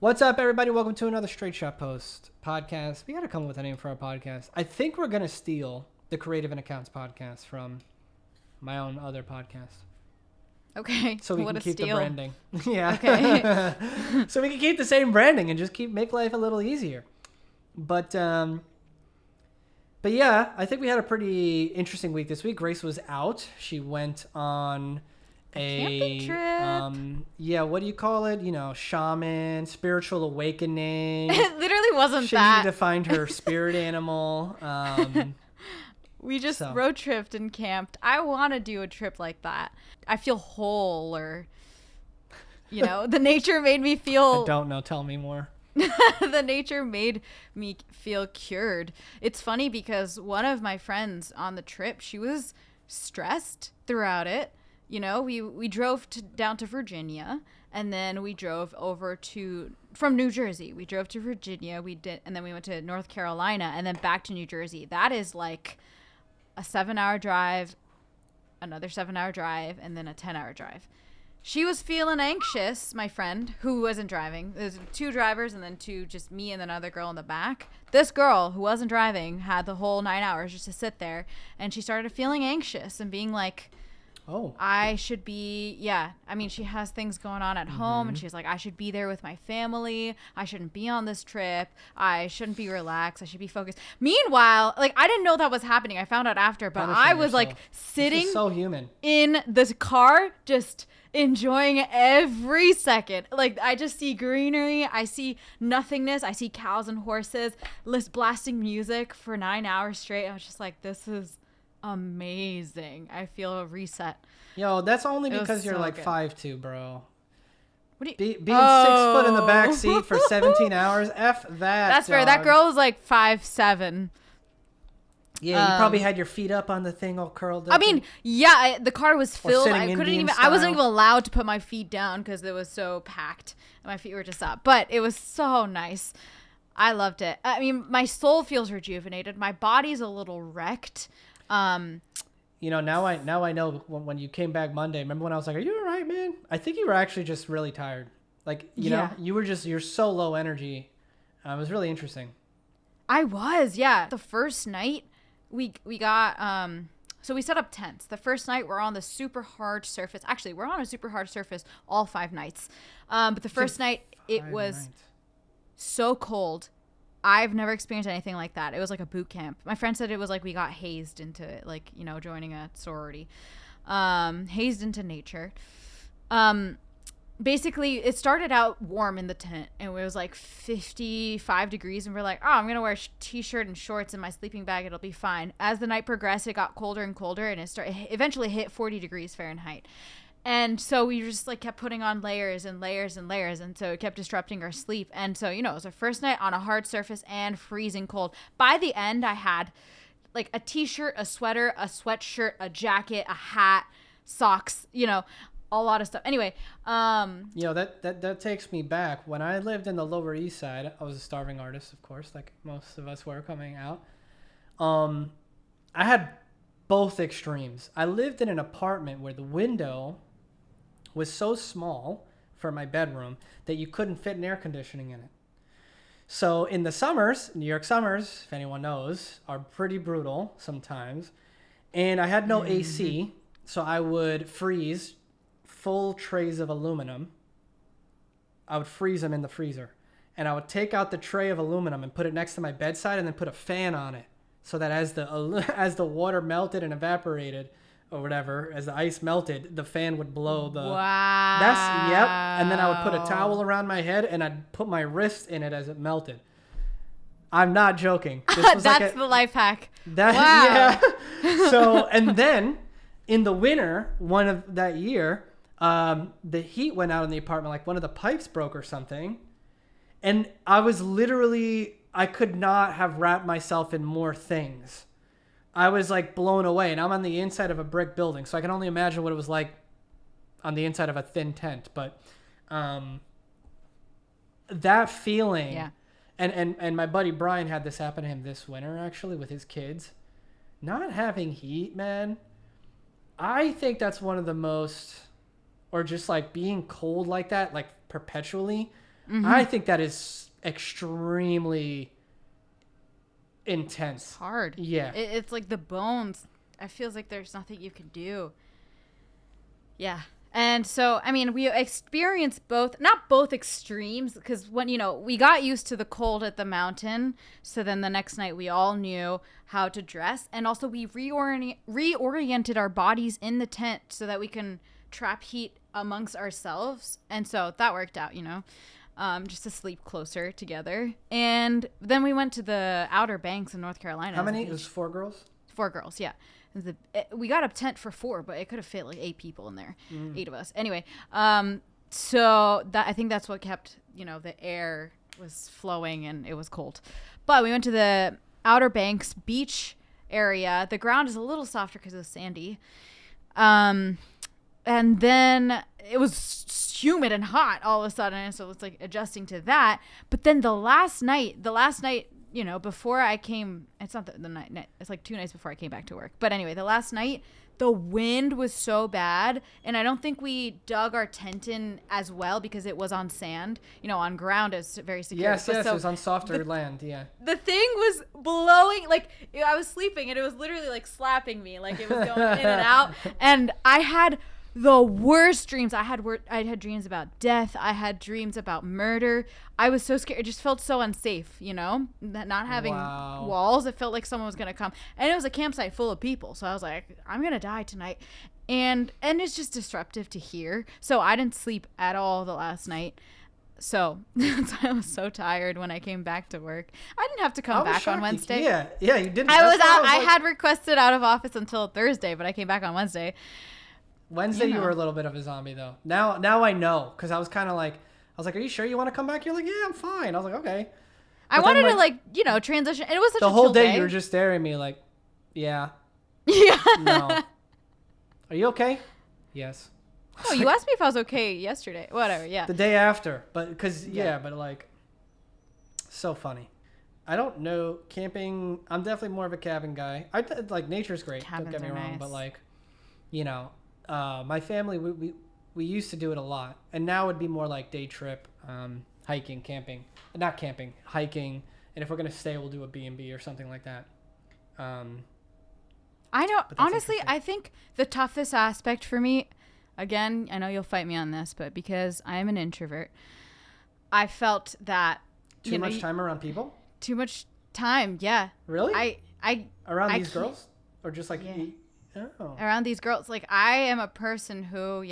What's up, everybody? Welcome to another Straight Shot Post podcast. We got to come up with a name for our podcast. I think we're going to steal the Creative and Accounts podcast from my own other podcast. Okay. So we what can keep steal. the branding. Yeah. Okay. So we can keep the same branding and just make life a little easier. But yeah, I think we had a pretty interesting week this week. Grace was out. She went on camping trip. Yeah, what do you call it? You know, shaman, spiritual awakening. It literally wasn't She that. needed to find her spirit animal. We just So. road tripped and camped. I want to do a trip like that. I feel whole, or, the nature made me I feel. don't know. Tell me more. The nature made me feel cured. It's funny because one of my friends on the trip, she was stressed throughout it. We drove down to Virginia, and then we drove from New Jersey. We drove to Virginia, and then we went to North Carolina, and then back to New Jersey. That is like a 7-hour drive, another 7-hour drive, and then a 10-hour drive. She was feeling anxious, my friend, who wasn't driving. There's 2 drivers and then 2, just me and another girl in the back. This girl who wasn't driving had the whole 9 hours just to sit there, and she started feeling anxious and being like, Oh. I should be, she has things going on at home, and she's like, I should be there with my family. I shouldn't be on this trip. I shouldn't be relaxed. I should be focused. Meanwhile, I didn't know that was happening. I found out after, but Punishing I was yourself. sitting This is so human. in this car, just enjoying every second. I just see greenery. I see nothingness. I see cows and horses, blasting music for 9 hours straight. I was just like, this is amazing. I feel a reset. Yo, that's only It was because you're so like good. 5'2", bro. What do you? Being 6 foot in the back seat for 17 hours, F that. That's fair. That dog. girl was like 5'7". Yeah, you probably had your feet up on the thing all curled up. I mean, yeah, the car was filled. sitting I couldn't Indian even. I wasn't style. even allowed to put my feet down because it was so packed. And my feet were just up. But it was so nice. I loved it. I mean, my soul feels rejuvenated. My body's a little wrecked. Now I know when you came back Monday. Remember when I was like, "Are you all right, man?" I think you were actually just really tired. You're so low energy. It was really interesting. I was, yeah. The first night we got so we set up tents. The first night we're on the super hard surface. Actually, we're on a super hard surface all 5 nights. But the first night it was so cold. I've never experienced anything like that. It was like a boot camp. My friend said it was like we got hazed into it, joining a sorority. Hazed into nature. Basically, it started out warm in the tent, and it was like 55 degrees, and we're like, oh, I'm going to wear a t-shirt and shorts in my sleeping bag. It'll be fine. As the night progressed, it got colder and colder, and it eventually hit 40 degrees Fahrenheit. And so we just kept putting on layers and layers and layers. And so it kept disrupting our sleep. And so, it was our first night on a hard surface and freezing cold. By the end, I had a t-shirt, a sweater, a sweatshirt, a jacket, a hat, socks, a lot of stuff. Anyway. That takes me back. When I lived in the Lower East Side, I was a starving artist, of course, like most of us were coming out. I had both extremes. I lived in an apartment where the window was so small for my bedroom that you couldn't fit an air conditioning in it. So in the summers, New York summers, if anyone knows, are pretty brutal sometimes. And I had no AC, so I would freeze full trays of aluminum. I would freeze them in the freezer. And I would take out the tray of aluminum and put it next to my bedside and then put a fan on it. So that as the water melted and evaporated, or whatever, as the ice melted, the fan would blow the... Wow. Yep. And then I would put a towel around my head and I'd put my wrist in it as it melted. I'm not joking. This was That's the life hack. Wow. Yeah. So, and then in the winter, that year, the heat went out in the apartment, one of the pipes broke or something. And I was I could not have wrapped myself in more things. I was blown away, and I'm on the inside of a brick building, so I can only imagine what it was like on the inside of a thin tent. But that feeling, Yeah. And my buddy Brian had this happen to him this winter, actually, with his kids. Not having heat, man, I think that's one of the most, or just being cold like that, perpetually, I think that is extremely intense. It's hard. Yeah. It's like the bones. It feels like there's nothing you can do. Yeah. And so, I mean, we experienced not both extremes, because when, we got used to the cold at the mountain. So then the next night we all knew how to dress. And also we reoriented our bodies in the tent so that we can trap heat amongst ourselves. And so that worked out, just to sleep closer together. And then we went to the Outer Banks in North Carolina. How many? It was 4 girls? 4 girls, yeah. We got a tent for 4, but it could have fit like 8 people in there, 8 of us. Anyway, so I think that's what kept, the air was flowing and it was cold. But we went to the Outer Banks beach area. The ground is a little softer because it was sandy. And then it was humid and hot all of a sudden, so it's like adjusting to that. But then the last night, before I came, it's not the night, it's like 2 nights before I came back to work. But anyway, the last night, the wind was so bad, and I don't think we dug our tent in as well because it was on sand. On ground it's very secure. Yes, it was on softer land, yeah. The thing was blowing, like, I was sleeping, and it was literally, like, slapping me, like, it was going in and out, and I had the worst dreams. I had dreams about death. I had dreams about murder. I was so scared. It just felt so unsafe, not having walls. It felt like someone was going to come. And it was a campsite full of people. So I was like, I'm going to die tonight. And it's just disruptive to hear. So I didn't sleep at all the last night. So I was so tired when I came back to work. I didn't have to come back on Wednesday. Yeah, you didn't. I had requested out of office until Thursday, but I came back on Wednesday. Wednesday, you were a little bit of a zombie, though. Now I know, because I was kind of like, are you sure you want to come back? You're like, yeah, I'm fine. I was like, okay. I wanted to, transition. And it was such a chill day. The whole day, you were just staring at me like, yeah. Yeah. No. Are you okay? Yes. Oh, you asked me if I was okay yesterday. Whatever, yeah. The day after. But, so funny. I don't know, camping, I'm definitely more of a cabin guy. Nature's great, Cabins don't get me wrong, nice. But my family, we used to do it a lot, and now it'd be more like day trip, hiking, camping, not camping, hiking, and if we're gonna stay, we'll do a B&B or something like that. I know, honestly, I think the toughest aspect for me, again, I know you'll fight me on this, but because I'm an introvert, I felt that too much time around people. Too much time, yeah. Really? I around these girls, or just like. Yeah. Oh. Around these girls, like, I am a person who,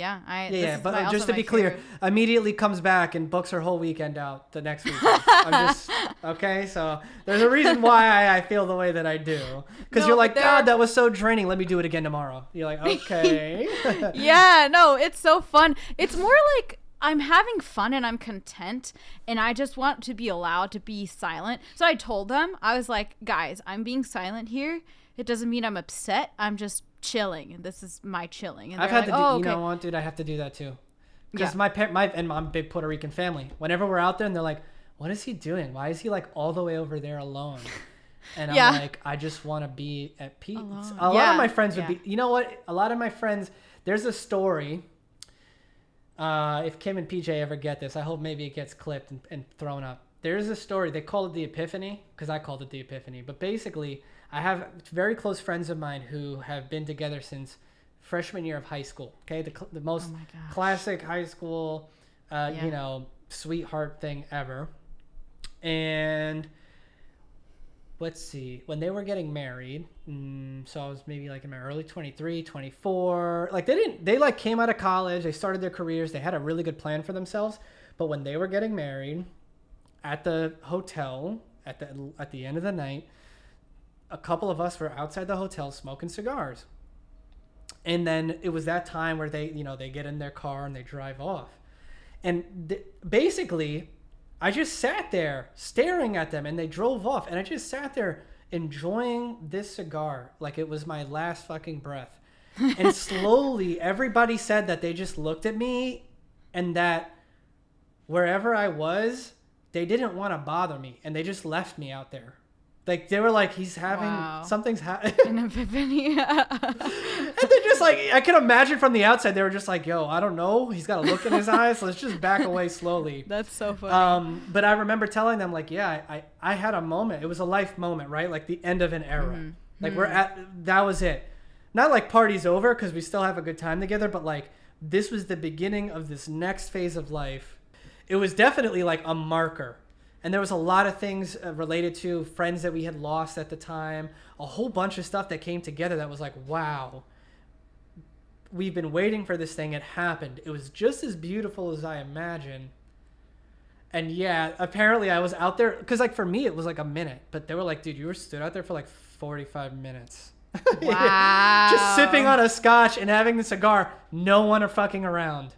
but just to be clear, immediately comes back and books her whole weekend out the next weekend. I'm just okay. So there's a reason why I feel the way that I do, because you're like, God, that was so draining. Let me do it again tomorrow. You're like, okay. Yeah, no, it's so fun. It's more like I'm having fun and I'm content, and I just want to be allowed to be silent. So I told them, I was like, guys, I'm being silent here. It doesn't mean I'm upset. I'm just chilling, and this is my chilling. And I've had you know what, dude? I have to do that too, because my I'm a big Puerto Rican family. Whenever we're out there, and they're like, "What is he doing? Why is he like all the way over there alone?" And I'm like, I just want to be at peace. Alone. A lot of my friends would be. You know what? A lot of my friends. There's a story. If Kim and PJ ever get this, I hope maybe it gets clipped and thrown up. There's a story. They call it the Epiphany, because I called it the Epiphany. But basically, I have very close friends of mine who have been together since freshman year of high school. Okay, the most classic high school, sweetheart thing ever. And let's see, when they were getting married, so I was maybe like in my early 23, 24. Like they came out of college, they started their careers, they had a really good plan for themselves. But when they were getting married at the hotel at the end of the night, a couple of us were outside the hotel smoking cigars. And then it was that time where they get in their car and they drive off. And basically, I just sat there staring at them, and they drove off. And I just sat there enjoying this cigar like it was my last fucking breath. And slowly, everybody said that they just looked at me, and that wherever I was, they didn't want to bother me, and they just left me out there. Like they were like, he's having Wow. something's happening. An epiphany. And they're just like, I can imagine from the outside, they were just like, yo, I don't know. He's got a look in his eyes. Let's just back away slowly. That's so funny. But I remember telling them like, yeah, I had a moment. It was a life moment, right? Like the end of an era. Mm-hmm. Like that was it. Not like party's over because we still have a good time together, but like this was the beginning of this next phase of life. It was definitely like a marker. And there was a lot of things related to friends that we had lost at the time, a whole bunch of stuff that came together that was like, wow, we've been waiting for this thing. It happened. It was just as beautiful as I imagined. And yeah, apparently I was out there because like for me, it was like a minute, but they were like, dude, you were stood out there for like 45 minutes. Wow. Just sipping on a scotch and having the cigar. No one are fucking around.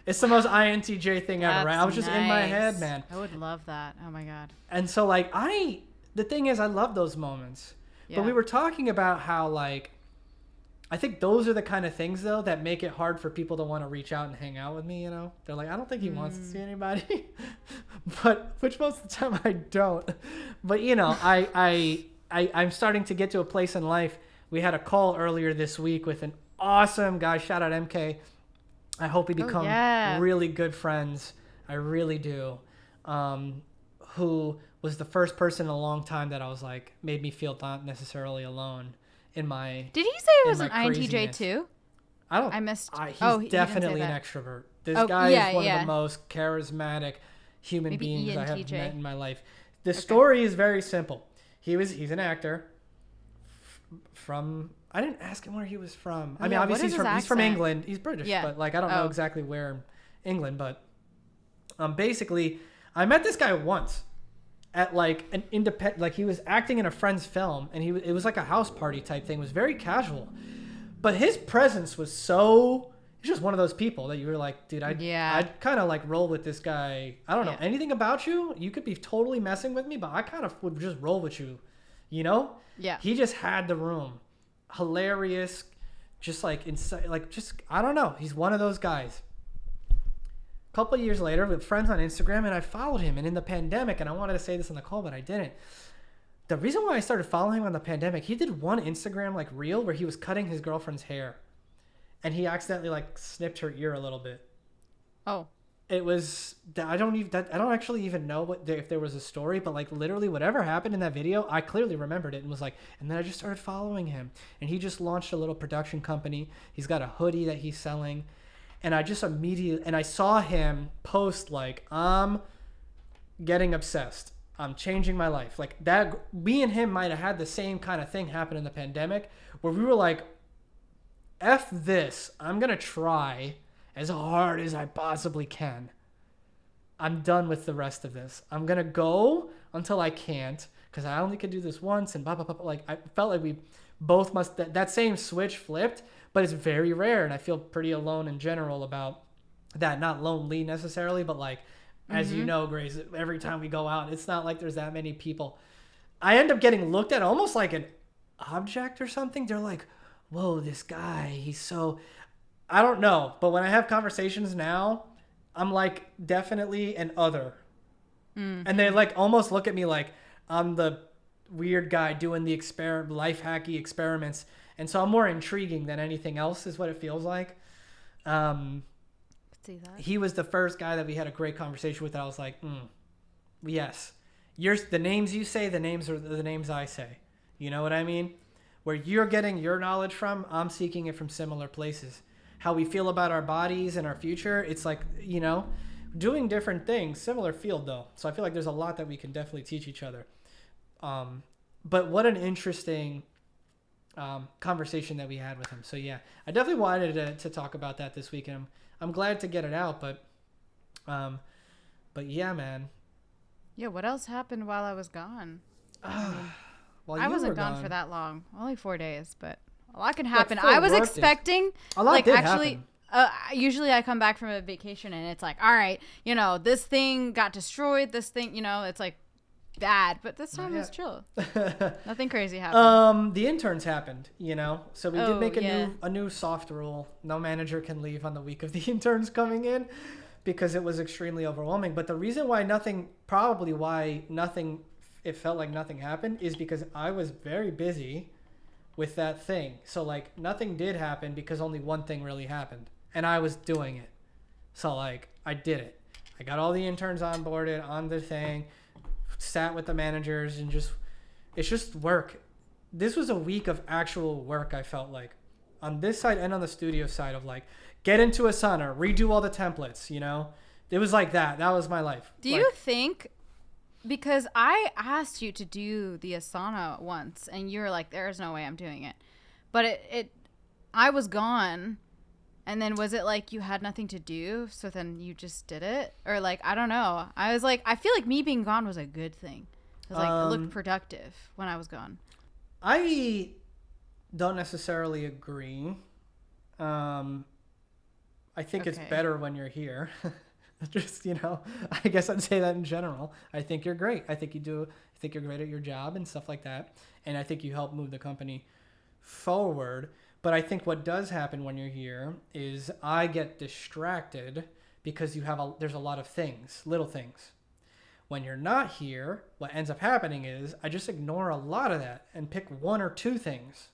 It's the most INTJ thing ever, right? I was just in my head, nice. man. I would love that. Oh my God. And so like the thing is I love those moments. Yeah. But we were talking about how like I think those are the kind of things though that make it hard for people to want to reach out and hang out with me, you know? They're like, I don't think he wants to see anybody. But which most of the time I don't. But you know, I'm starting to get to a place in life. We had a call earlier this week with an awesome guy. Shout out MK. I hope we become really good friends. I really do. Who was the first person in a long time that I was like, made me feel not necessarily alone in my. Did he say it was in an my INTJ craziness. too? I don't. I missed. He's he didn't say definitely an that. extrovert. This Oh, guy yeah, is one of yeah. the most charismatic human Maybe beings I have ENTJ. met in my life. The story is very simple. He's an actor from. I didn't ask him where he was from. I mean, yeah, what obviously is he's his from accent? England. He's British, Yeah. but like I don't know Oh. exactly where in England. But basically, I met this guy once at like an independent. Like he was acting in a friend's film, and it was like a house party type thing. It was very casual, but his presence was so. He's just one of those people that you were like, dude, I'd kind of like roll with this guy. I don't know anything about you. You could be totally messing with me, but I kind of would just roll with you, you know? Yeah. He just had the room. Hilarious. Just like inside, like just, I don't know. He's one of those guys. A couple of years later, we were friends on Instagram and I followed him. And in the pandemic, and I wanted to say this on the call, but I didn't. The reason why I started following him on the pandemic, he did one Instagram like reel where he was cutting his girlfriend's hair. And he accidentally like snipped her ear a little bit. Oh. It was I don't actually even know if there was a story, but like literally whatever happened in that video, I clearly remembered it and was like, and then I just started following him, and he just launched a little production company. He's got a hoodie that he's selling, and I just immediately and I saw him post like, I'm getting obsessed. I'm changing my life. Like that, me and him might have had the same kind of thing happen in the pandemic where we were like, F this, I'm going to try as hard as I possibly can. I'm done with the rest of this. I'm going to go until I can't because I only could do this once and blah, blah, blah, blah. Like I felt like we both must, that same switch flipped, but it's very rare. And I feel pretty alone in general about that. Not lonely necessarily, but like, as you know, Grace, every time we go out, it's not like there's that many people. I end up getting looked at almost like an object or something. They're like, whoa, this guy, he's so, I don't know. But when I have conversations now, I'm like definitely an other. And they like almost look at me like I'm the weird guy doing the life hacky experiments. And so I'm more intriguing than anything else is what it feels like. See that? He was the first guy that we had a great conversation with. I was like, yes, the names you say, the names are the names I say. You know what I mean? Where you're getting your knowledge from, I'm seeking it from similar places. How we feel about our bodies and our future, it's like, you know, doing different things, similar field though. So I feel like there's a lot that we can definitely teach each other. But what an interesting conversation that we had with him. So yeah, I definitely wanted to talk about that this week, and I'm glad to get it out. But yeah, man. Yeah. What else happened while I was gone? While I you wasn't were gone for that long. Only 4 days, but a lot can happen. for I was work days. expecting A lot like did actually happen. Usually I come back from a vacation and it's like, all right, you know, this thing got destroyed, this thing, you know, it's like bad, but this time it was chill. Nothing crazy happened. The interns happened, you know, so we did Oh, make yeah. a new soft rule. No manager can leave on the week of the interns coming in because it was extremely overwhelming. But the reason why nothing it felt like nothing happened is because I was very busy with that thing. So like nothing did happen because only one thing really happened, and I was doing it. So like I did it. I got all the interns onboarded on the thing, sat with the managers, and it's just work. This was a week of actual work. I felt like on this side and on the studio side of like get into Asana, redo all the templates. It was like that. That was my life. Do you think? Because I asked you to do the Asana once, and you were like, "There's no way I'm doing it," but I was gone, and then was it like you had nothing to do, so then you just did it, or like I don't know. I was like, I feel like me being gone was a good thing. It was like it looked productive when I was gone. I don't necessarily agree. I think it's better when you're here. Just, I guess I'd say that in general. I think you're great. I think you're great at your job and stuff like that. And I think you help move the company forward. But I think what does happen when you're here is I get distracted because there's a lot of things, little things. When you're not here, what ends up happening is I just ignore a lot of that and pick one or two things.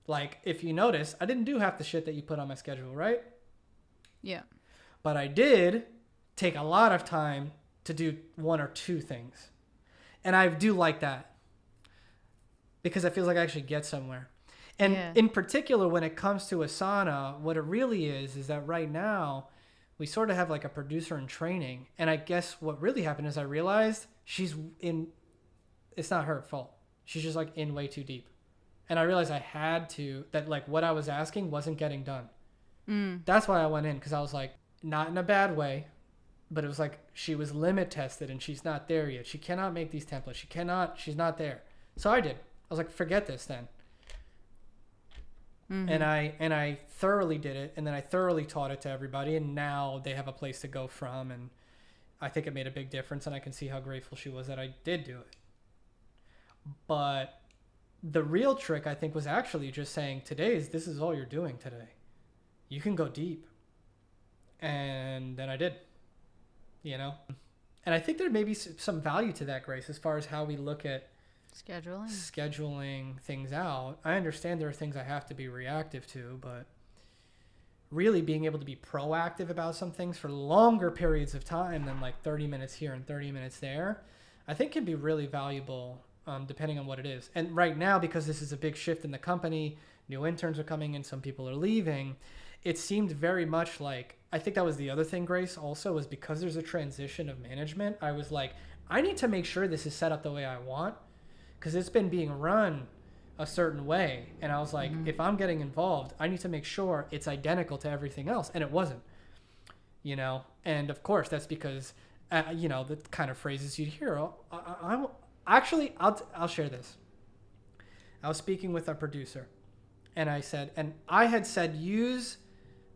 Like, if you notice, I didn't do half the shit that you put on my schedule, right? Yeah. But I did take a lot of time to do one or two things. And I do like that because it feels like I actually get somewhere. And in particular, when it comes to Asana, what it really is that right now we sort of have like a producer in training. And I guess what really happened is I realized it's not her fault. She's just like in way too deep. And I realized that like what I was asking wasn't getting done. That's why I went in, because I was like, not in a bad way, but it was like she was limit tested and she's not there yet. She cannot make these templates. She's not there. So I did. I was like, forget this then. And I thoroughly did it, and then I thoroughly taught it to everybody, and now they have a place to go from, and I think it made a big difference, and I can see how grateful she was that I did do it. But the real trick, I think, was actually just saying, this is all you're doing today. You can go deep. And then I did, And I think there may be some value to that, Grace, as far as how we look at scheduling things out. I understand there are things I have to be reactive to, but really being able to be proactive about some things for longer periods of time than like 30 minutes here and 30 minutes there, I think can be really valuable, depending on what it is. And right now, because this is a big shift in the company, new interns are coming in, some people are leaving, it seemed very much like, I think that was the other thing, Grace, also, was because there's a transition of management. I was like, I need to make sure this is set up the way I want, because it's been being run a certain way. And I was like, if I'm getting involved, I need to make sure it's identical to everything else. And it wasn't, And of course, that's because, the kind of phrases you'd hear. I'll share this. I was speaking with our producer, and I had said, use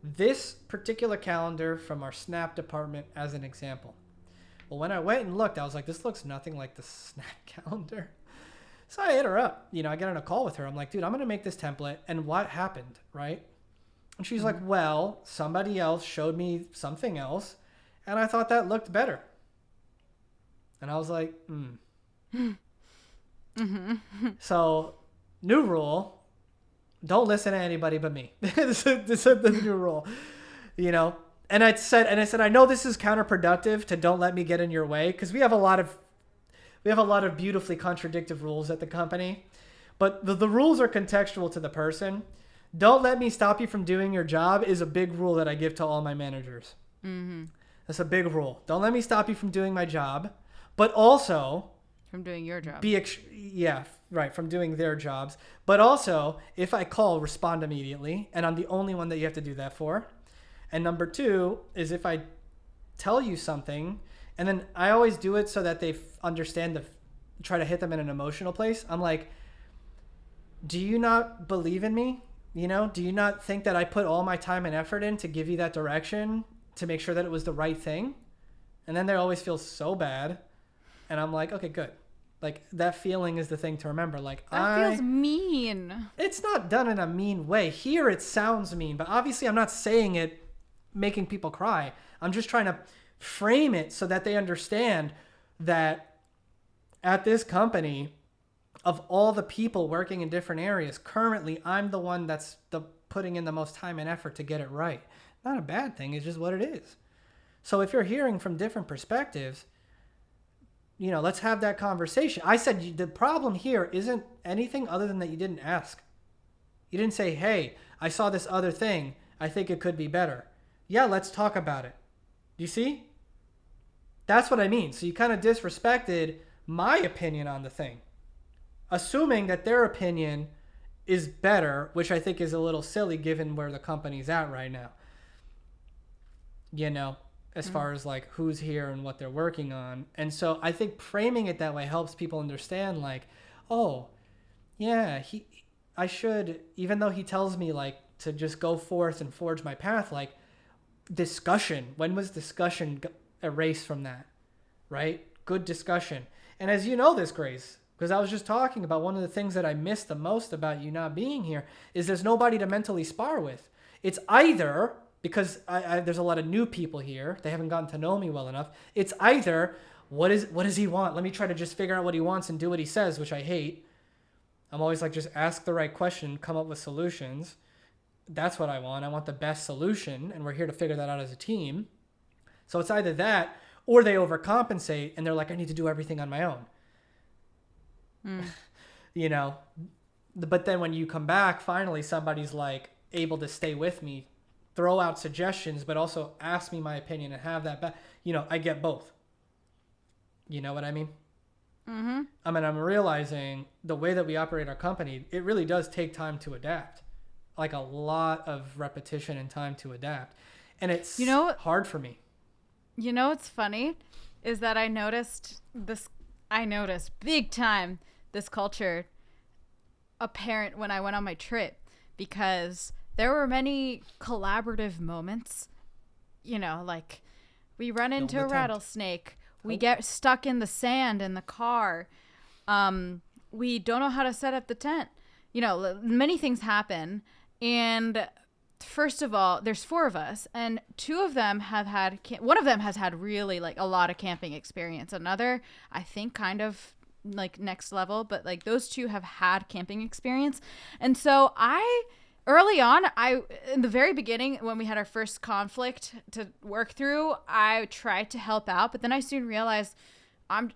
this particular calendar from our Snap department as an example. Well, when I went and looked, I was like, this looks nothing like the Snap calendar. So I hit her up. I get on a call with her. I'm like, dude, I'm going to make this template. And what happened, right? And she's like, well, somebody else showed me something else, and I thought that looked better. And I was like, So, new rule. Don't listen to anybody but me. This is the new rule, And I said, I know this is counterproductive to don't let me get in your way, because we have a lot of beautifully contradictive rules at the company, but the rules are contextual to the person. Don't let me stop you from doing your job is a big rule that I give to all my managers. That's a big rule. Don't let me stop you from doing my job, but also from doing your job. From doing their jobs. But also, if I call, respond immediately. And I'm the only one that you have to do that for. And number two is if I tell you something, and then I always do it so that they understand try to hit them in an emotional place. I'm like, do you not believe in me? Do you not think that I put all my time and effort in to give you that direction, to make sure that it was the right thing? And then they always feel so bad. And I'm like, okay, good. Like, that feeling is the thing to remember. Like, that feels mean. It's not done in a mean way. Here it sounds mean, but obviously I'm not saying it making people cry. I'm just trying to frame it so that they understand that at this company, of all the people working in different areas, currently I'm the one that's putting in the most time and effort to get it right. Not a bad thing. It's just what it is. So if you're hearing from different perspectives, let's have that conversation. I said the problem here isn't anything other than that you didn't ask. You didn't say, hey, I saw this other thing. I think it could be better. Yeah, let's talk about it. Do you see? That's what I mean. So you kind of disrespected my opinion on the thing, assuming that their opinion is better, which I think is a little silly given where the company's at right now. As far as like who's here and what they're working on. And so I think framing it that way helps people understand like, oh, yeah, I should, even though he tells me like to just go forth and forge my path, like discussion. When was discussion erased from that? Right? Good discussion. And as you know this, Grace, because I was just talking about one of the things that I miss the most about you not being here is there's nobody to mentally spar with. It's either, because there's a lot of new people here, they haven't gotten to know me well enough, it's either, what does he want? Let me try to just figure out what he wants and do what he says, which I hate. I'm always like, just ask the right question, come up with solutions. That's what I want. I want the best solution, and we're here to figure that out as a team. So it's either that, or they overcompensate, and they're like, I need to do everything on my own. But then when you come back, finally somebody's like able to stay with me, throw out suggestions, but also ask me my opinion and have that back. I get both. You know what I mean? Mm-hmm. I mean, I'm realizing the way that we operate our company, it really does take time to adapt. Like a lot of repetition and time to adapt. And it's hard for me. What's funny is that I noticed big time this culture apparent when I went on my trip, because there were many collaborative moments, like we run into a rattlesnake, we get stuck in the sand in the car, we don't know how to set up the tent, many things happen. And first of all, there's 4 of us, and 2 of them one of them has had really like a lot of camping experience. Another, I think, kind of like next level, but like those 2 have had camping experience. And so early on, in the very beginning, when we had our first conflict to work through, I tried to help out, but then I soon realized I'm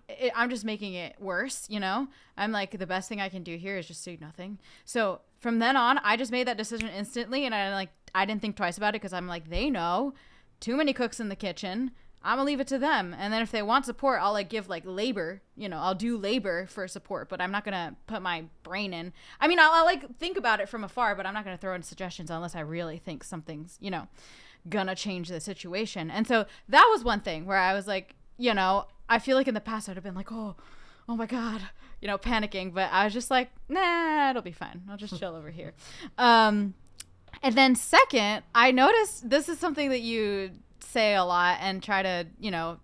just making it worse, I'm like, the best thing I can do here is just do nothing. So from then on, I just made that decision instantly, and I didn't think twice about it, because I'm like, they know too many cooks in the kitchen. I'm gonna leave it to them. And then if they want support, I'll like give like labor, I'll do labor for support, but I'm not gonna put my brain in. I mean, I'll like think about it from afar, but I'm not gonna throw in suggestions unless I really think something's, gonna change the situation. And so that was one thing where I was like, I feel like in the past I'd have been like, oh my God, panicking, but I was just like, nah, it'll be fine. I'll just chill over here. And then second, I noticed this is something that you say a lot and try to,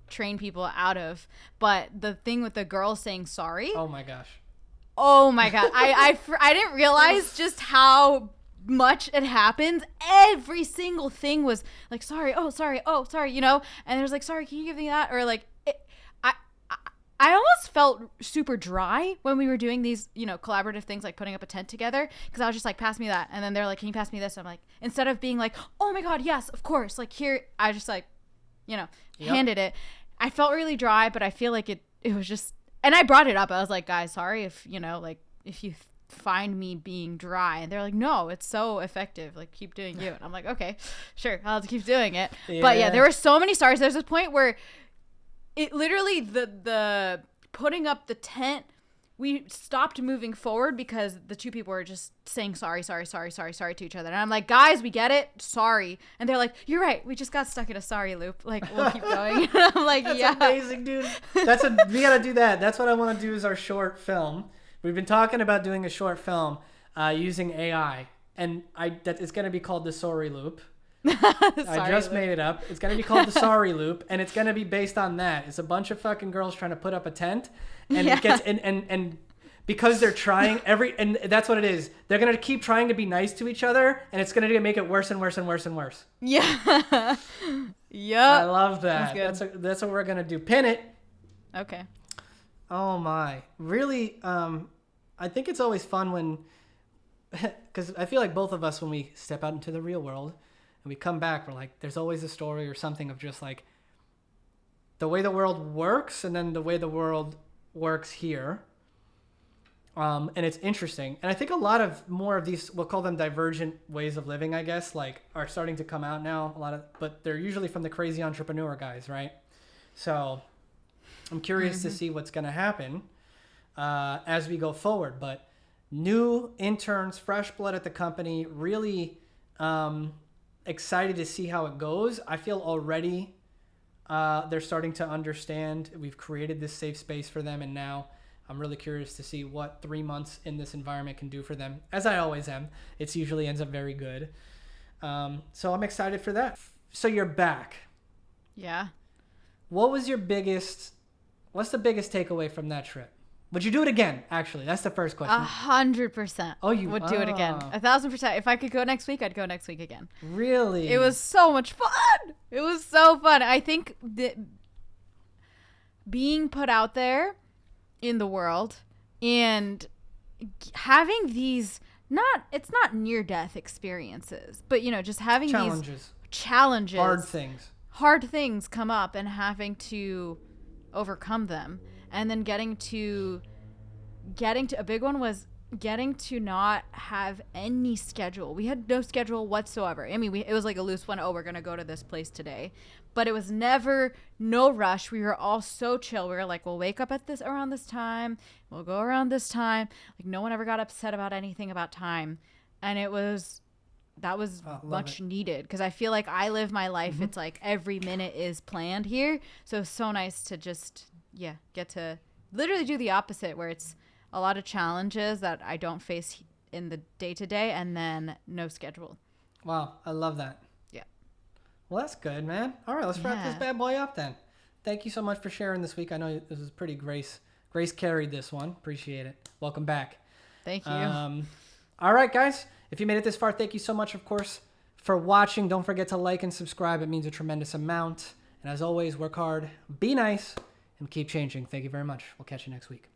train people out of, but the thing with the girls saying sorry. Oh my gosh. I didn't realize just how much it happens. Every single thing was like, sorry, oh sorry, and there's like, sorry, can you give me that? Or like, I almost felt super dry when we were doing these, collaborative things like putting up a tent together, because I was just like, pass me that, and then they're like, can you pass me this? And I'm like, instead of being like, oh my God, yes, of course, like here, I just like, handed it. I felt really dry, but I feel like it was just, and I brought it up. I was like, guys, sorry if you find me being dry. And they're like, no, it's so effective, like keep doing you. And I'm like, okay, sure, I'll have to keep doing it. Yeah. But yeah, there were so many stars. There's this point where it literally, the putting up the tent, we stopped moving forward because the 2 people were just saying sorry to each other. And I'm like, guys, we get it, sorry. And they're like, you're right, we just got stuck in a sorry loop, like we'll keep going. And I'm like, that's yeah, amazing, dude. We gotta do that. That's what I want to do, is our short film. We've been talking about doing a short film using AI, and it's gonna be called the Sorry Loop. I just made it up. It's going to be called the Sorry Loop, and it's going to be based on that. It's a bunch of fucking girls trying to put up a tent, and it gets and because they're trying and that's what it is. They're going to keep trying to be nice to each other, and it's going to make it worse and worse and worse and worse. Yeah. Yep. I love that. That's what we're going to do. Pin it. Okay. Oh my. Really, I think it's always fun when, because I feel like both of us, when we step out into the real world and we come back, we're like, there's always a story or something of just like the way the world works and then the way the world works here. And it's interesting. And I think a lot of more of these, we'll call them divergent ways of living, I guess, like are starting to come out now. But they're usually from the crazy entrepreneur guys, right? So I'm curious to see what's going to happen as we go forward. But new interns, fresh blood at the company, really excited to see how it goes. I feel already they're starting to understand. We've created this safe space for them, and now I'm really curious to see what 3 months in this environment can do for them. As I always am, it usually ends up very good. So I'm excited for that. So you're back. Yeah. What's the biggest takeaway from that trip? Would you do it again? Actually, that's the first question. 100%. Oh, you would do it again. 1,000%. If I could go next week, I'd go next week again. Really? It was so much fun. It was so fun. I think that being put out there in the world and having these it's not near death experiences, but just having these challenges, hard things come up and having to overcome them, and then getting to a big one was getting to not have any schedule. We had no schedule whatsoever. I mean, it was like a loose one. Oh, we're gonna go to this place today, but it was never no rush. We were all so chill. We were like, we'll wake up at around this time. We'll go around this time. Like, no one ever got upset about anything about time, and that was much needed, because I feel like I live my life. It's like every minute is planned here, so it's so nice to just get to literally do the opposite, where it's a lot of challenges that I don't face in the day-to-day, and then no schedule. Wow, I love that. Yeah. Well, that's good, man. All right, let's wrap this bad boy up then. Thank you so much for sharing this week. I know this was pretty Grace carried this one. Appreciate it. Welcome back. Thank you. All right, guys. If you made it this far, thank you so much, of course, for watching. Don't forget to like and subscribe. It means a tremendous amount. And as always, work hard, be nice, and keep changing. Thank you very much. We'll catch you next week.